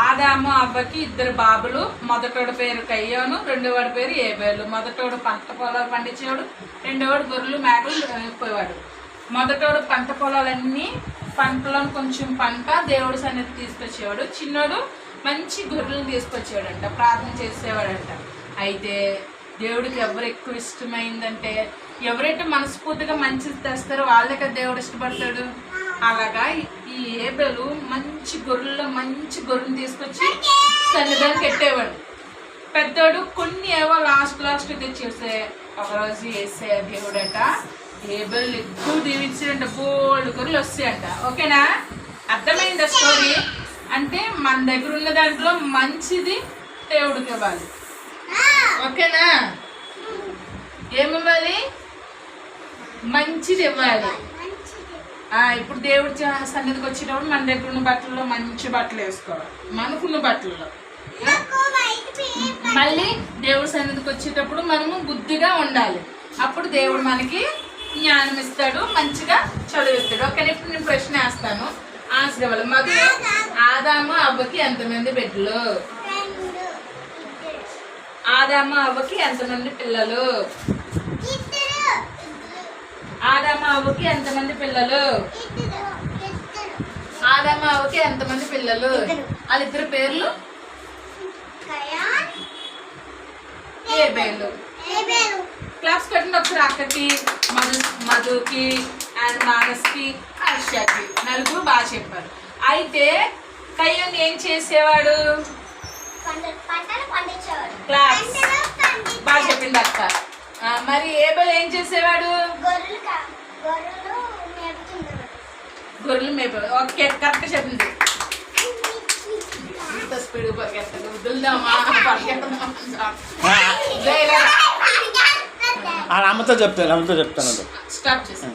ఆదాము అవ్వకి ఇద్దరు బాబులు. మొదటోడు పేరు కయ్యోను, రెండోవాడి పేరు ఏబేలు. మొదటోడు పంట పొలాలు పండించేవాడు, రెండోవాడు గొర్రెలు మేకలు పోయేవాడు. మొదటోడు పంట పొలాలన్నీ పంటలను కొంచెం పంట దేవుడి సన్నిధి తీసుకొచ్చేవాడు. చిన్నోడు మంచి గొర్రెలను తీసుకొచ్చేవాడంట, ప్రార్థన చేసేవాడంట. అయితే దేవుడికి ఎవరు ఎక్కువ ఇష్టమైందంటే ఎవరైతే మనస్ఫూర్తిగా మంచిది తెస్తారో వాళ్ళకే దేవుడు ఇష్టపడతాడు. అలాగా ఈ ఏబేలు మంచి గొర్రెలను తీసుకొచ్చి సన్నిధానికి పెట్టేవాడు. పెద్దోడు కొన్ని ఏవో లాస్ట్ తెచ్చేసే ఒకరోజు వేసే దేవుడట ఏబేలు ఎక్కువ దీవించాడంట, బోల్డ్ గొర్రెలు వస్తాయంట. ఓకేనా? అర్థమైందా స్టోరీ? అంటే మన దగ్గర ఉన్న దాంట్లో మంచిది దేవుడికి ఇవ్వాలి. ఓకేనా? ఏమివ్వాలి? మంచిది ఇవ్వాలి. ఇప్పుడు దేవుడి సన్నిధికి వచ్చేటప్పుడు మన దగ్గర ఉన్న బట్టల్లో మంచి బట్టలు వేసుకోవాలి, మనకున్న బట్టల్లో. మళ్ళీ దేవుడి సన్నిధికి వచ్చేటప్పుడు మనము బుద్ధిగా ఉండాలి. అప్పుడు దేవుడు మనకి జ్ఞానం ఇస్తాడు, మంచిగా చదివిస్తాడు. ఓకే, ఇప్పుడు నేను ప్రశ్న వేస్తాను, ఆన్సర్ ఇవ్వాలి. మొదలు ఆదాము అవ్వకి ఎంతమంది బిడ్డలు? ఆదాము అవ్వకి ఎంతమంది పిల్లలు? ఆదాము అవ్వకి ఎంతమంది పిల్లలు? ఆదాము అవ్వకి ఎంతమంది పిల్లలు? వాళ్ళిద్దరు పేర్లు ఏబేలు. క్లాస్ కట్టిన ఒకసారి అక్కకి, మధుకి అండ్ మానస్కి, హర్షకి, నలుగురు బాగా చెప్పారు. అయితే కయ్యోను ఏం చేసేవాడు? క్లాస్ బాగా చెప్పింది అక్క. మరి ఏబేలు ఏం చేసేవాడు? గొర్రెలు మేపేవాడు. ఓకే, కరెక్ట్ చెప్పింది. ఇంత స్పీడ్ పరిగెత్తాడు, వదులుదామా అమ్మతో చెప్తాను స్టాప్ చేసి